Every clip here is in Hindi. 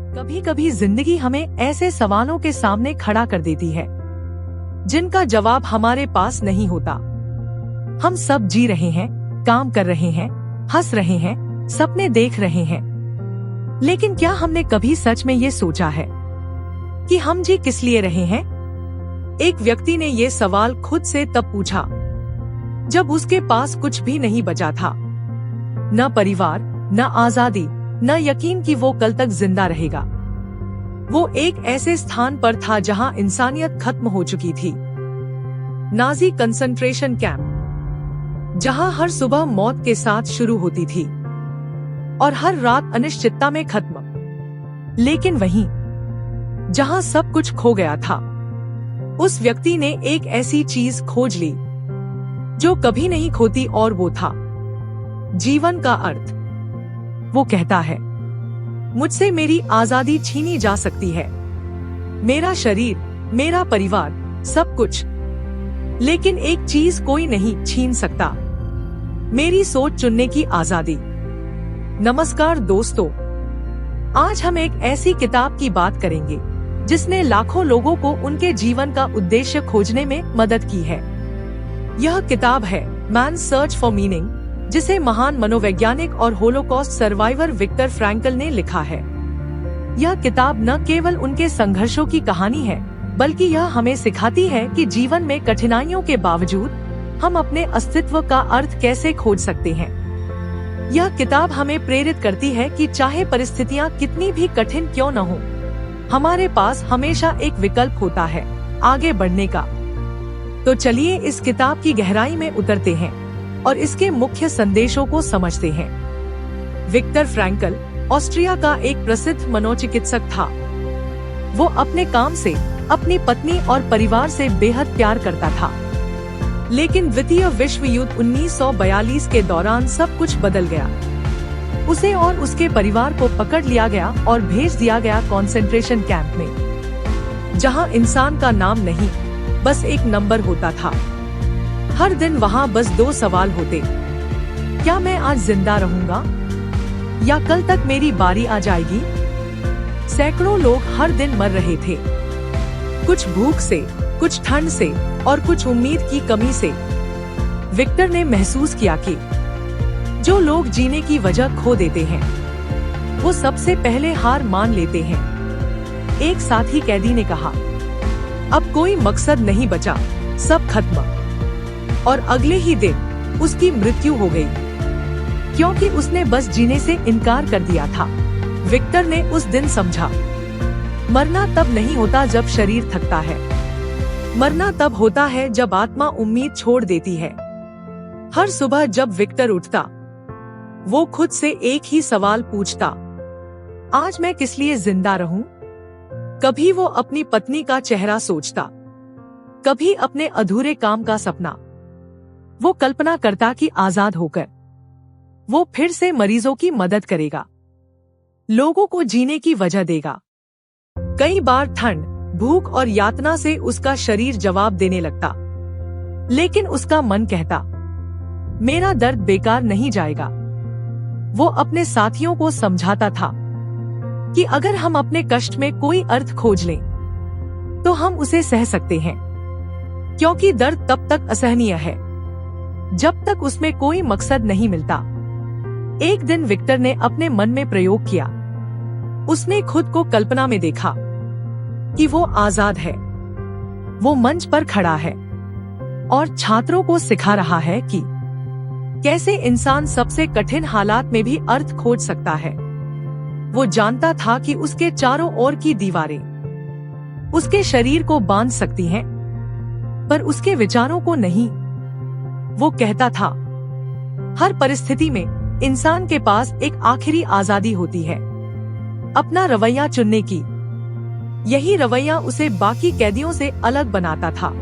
कभी कभी जिंदगी हमें ऐसे सवालों के सामने खड़ा कर देती है जिनका जवाब हमारे पास नहीं होता। हम सब जी रहे हैं, काम कर रहे हैं, हंस रहे हैं, सपने देख रहे हैं, लेकिन क्या हमने कभी सच में ये सोचा है कि हम जी किस लिए रहे हैं? एक व्यक्ति ने ये सवाल खुद से तब पूछा जब उसके पास कुछ भी नहीं बचा था, न परिवार, न आजादी, न यकीन कि वो कल तक जिंदा रहेगा। वो एक ऐसे स्थान पर था जहां इंसानियत खत्म हो चुकी थी। नाजी कंसंट्रेशन कैंप, जहां हर सुबह मौत के साथ शुरू होती थी और हर रात अनिश्चितता में खत्म। लेकिन वहीं जहां सब कुछ खो गया था, उस व्यक्ति ने एक ऐसी चीज खोज ली जो कभी नहीं खोती, और वो था जीवन का अर्थ। वो कहता है, मुझसे मेरी आजादी छीनी जा सकती है, मेरा शरीर, मेरा परिवार, सब कुछ, लेकिन एक चीज कोई नहीं छीन सकता, मेरी सोच चुनने की आजादी। नमस्कार दोस्तों, आज हम एक ऐसी किताब की बात करेंगे जिसने लाखों लोगों को उनके जीवन का उद्देश्य खोजने में मदद की है। यह किताब है मैन्स सर्च फॉर मीनिंग, जिसे महान मनोवैज्ञानिक और होलोकॉस्ट सर्वाइवर विक्टर फ्रैंकल ने लिखा है। यह किताब न केवल उनके संघर्षों की कहानी है, बल्कि यह हमें सिखाती है कि जीवन में कठिनाइयों के बावजूद हम अपने अस्तित्व का अर्थ कैसे खोज सकते हैं। यह किताब हमें प्रेरित करती है कि चाहे परिस्थितियां कितनी भी कठिन क्यों न हो, हमारे पास हमेशा एक विकल्प होता है आगे बढ़ने का। तो चलिए इस किताब की गहराई में उतरते हैं और इसके मुख्य संदेशों को समझते हैं। विक्टर फ्रैंकल ऑस्ट्रिया का एक प्रसिद्ध मनोचिकित्सक था। वो अपने काम से, अपनी पत्नी और परिवार से बेहद प्यार करता था। लेकिन द्वितीय विश्व युद्ध 1942 के दौरान सब कुछ बदल गया। उसे और उसके परिवार को पकड़ लिया गया और भेज दिया गया कॉन्सेंट्रेशन कैंप में, जहां इंसान का नाम नहीं, बस एक नंबर होता था। हर दिन वहां बस दो सवाल होते, क्या मैं आज जिंदा रहूंगा या कल तक मेरी बारी आ जाएगी? सैकड़ों लोग हर दिन मर रहे थे, कुछ भूख से, कुछ ठंड से और कुछ उम्मीद की कमी से। विक्टर ने महसूस किया कि जो लोग जीने की वजह खो देते हैं, वो सबसे पहले हार मान लेते हैं। एक साथी कैदी ने कहा, अब कोई मकसद नहीं बचा, सब खत्म। और अगले ही दिन उसकी मृत्यु हो गई, क्योंकि उसने बस जीने से इनकार कर दिया था। विक्टर ने उस दिन समझा, मरना तब नहीं होता जब शरीर थकता है, मरना तब होता है जब आत्मा उम्मीद छोड़ देती है। हर सुबह जब विक्टर उठता, वो खुद से एक ही सवाल पूछता, आज मैं किस लिए जिंदा रहूं? कभी वो अपनी पत्नी का चेहरा सोचता, कभी अपने अधूरे काम का सपना। वो कल्पना करता कि आजाद होकर वो फिर से मरीजों की मदद करेगा, लोगों को जीने की वजह देगा। कई बार ठंड, भूख और यातना से उसका शरीर जवाब देने लगता, लेकिन उसका मन कहता, मेरा दर्द बेकार नहीं जाएगा। वो अपने साथियों को समझाता था कि अगर हम अपने कष्ट में कोई अर्थ खोज लें, तो हम उसे सह सकते हैं, क्योंकि दर्द तब तक असहनीय है जब तक उसमें कोई मकसद नहीं मिलता। एक दिन विक्टर ने अपने मन में प्रयोग किया। उसने खुद को कल्पना में देखा कि वो आजाद है, वो मंच पर खड़ा है और छात्रों को सिखा रहा है कि कैसे इंसान सबसे कठिन हालात में भी अर्थ खोज सकता है। वो जानता था कि उसके चारों ओर की दीवारें उसके शरीर को बांध सकती हैं, पर उसके विचारों को नहीं। वो कहता था, हर परिस्थिति में इंसान के पास एक आखिरी आजादी होती है, अपना रवैया चुनने की। यही रवैया उसे बाकी कैदियों से अलग बनाता था।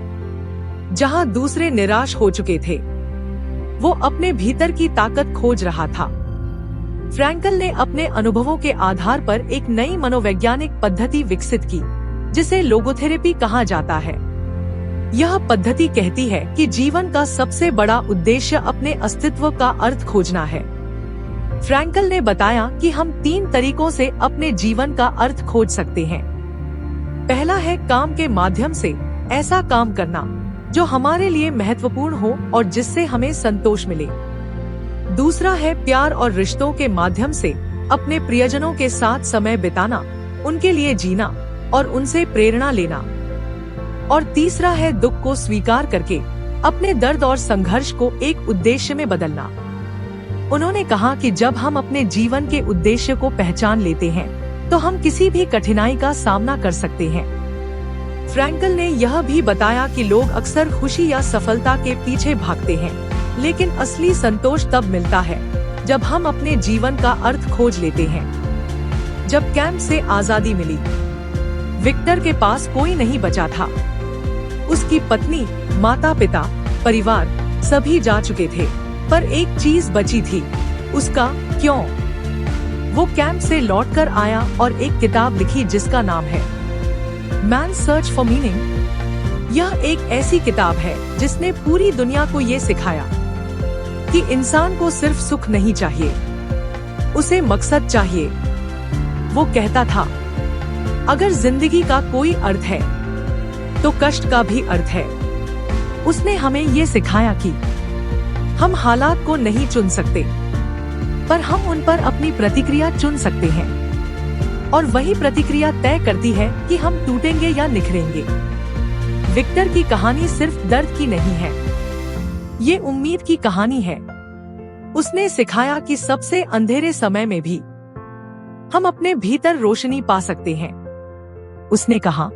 जहां दूसरे निराश हो चुके थे, वो अपने भीतर की ताकत खोज रहा था। फ्रैंकल ने अपने अनुभवों के आधार पर एक नई मनोवैज्ञानिक पद्धति विकसित की, जिसे लोगोथेरेपी कहा जाता है। यह पद्धति कहती है कि जीवन का सबसे बड़ा उद्देश्य अपने अस्तित्व का अर्थ खोजना है। फ्रैंकल ने बताया कि हम 3 तरीकों से अपने जीवन का अर्थ खोज सकते हैं। पहला है काम के माध्यम से, ऐसा काम करना जो हमारे लिए महत्वपूर्ण हो और जिससे हमें संतोष मिले। दूसरा है प्यार और रिश्तों के माध्यम से, अपने प्रियजनों के साथ समय बिताना, उनके लिए जीना और उनसे प्रेरणा लेना। और तीसरा है दुख को स्वीकार करके अपने दर्द और संघर्ष को एक उद्देश्य में बदलना। उन्होंने कहा कि जब हम अपने जीवन के उद्देश्य को पहचान लेते हैं तो हम किसी भी कठिनाई का सामना कर सकते हैं। फ्रैंकल ने यह भी बताया कि लोग अक्सर खुशी या सफलता के पीछे भागते हैं, लेकिन असली संतोष तब मिलता है जब हम अपने जीवन का अर्थ खोज लेते हैं। जब कैंप से आजादी मिली, विक्टर के पास कोई नहीं बचा था। उसकी पत्नी, माता पिता, परिवार सभी जा चुके थे, पर एक चीज बची थी, उसका क्यों। वो कैंप से लौटकर आया और एक किताब लिखी जिसका नाम है मैन्स सर्च फॉर मीनिंग। यह एक ऐसी किताब है जिसने पूरी दुनिया को ये सिखाया कि इंसान को सिर्फ सुख नहीं चाहिए, उसे मकसद चाहिए। वो कहता था, अगर जिंदगी का कोई अर्थ है तो कष्ट का भी अर्थ है। उसने हमें ये सिखाया कि हम हालात को नहीं चुन सकते, पर हम उन पर अपनी प्रतिक्रिया चुन सकते हैं, और वही प्रतिक्रिया तय करती है कि हम टूटेंगे या निखरेंगे। विक्टर की कहानी सिर्फ दर्द की नहीं है, ये उम्मीद की कहानी है। उसने सिखाया कि सबसे अंधेरे समय में भी हम अपने भीतर रोशनी पा सकते हैं। उसने कहा,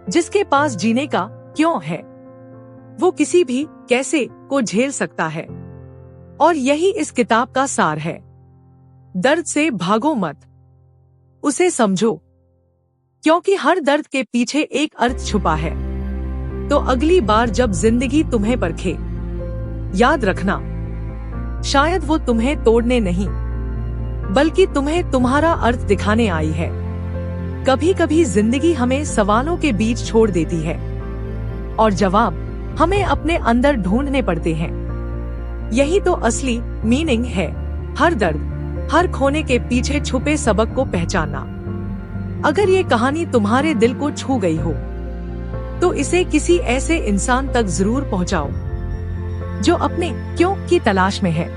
जिसके पास जीने का क्यों है, वो किसी भी कैसे को झेल सकता है। और यही इस किताब का सार है। दर्द से भागो मत, उसे समझो, क्योंकि हर दर्द के पीछे एक अर्थ छुपा है। तो अगली बार जब जिंदगी तुम्हें परखे, याद रखना, शायद वो तुम्हें तोड़ने नहीं, बल्कि तुम्हें तुम्हारा अर्थ दिखाने आई है। कभी कभी जिंदगी हमें सवालों के बीच छोड़ देती है और जवाब हमें अपने अंदर ढूंढने पड़ते हैं। यही तो असली मीनिंग है, हर दर्द, हर खोने के पीछे छुपे सबक को पहचानना। अगर ये कहानी तुम्हारे दिल को छू गई हो तो इसे किसी ऐसे इंसान तक जरूर पहुंचाओ जो अपने क्यों की तलाश में है,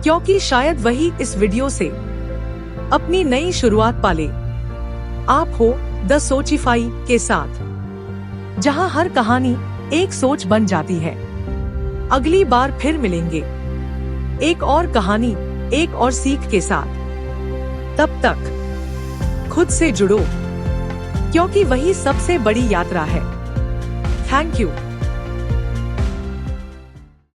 क्योंकि शायद वही इस वीडियो से अपनी नई शुरुआत पाले। आप हो द सोचिफाई के साथ, जहां हर कहानी एक सोच बन जाती है। अगली बार फिर मिलेंगे एक और कहानी, एक और सीख के साथ। तब तक खुद से जुड़ो, क्योंकि वही सबसे बड़ी यात्रा है। Thank you.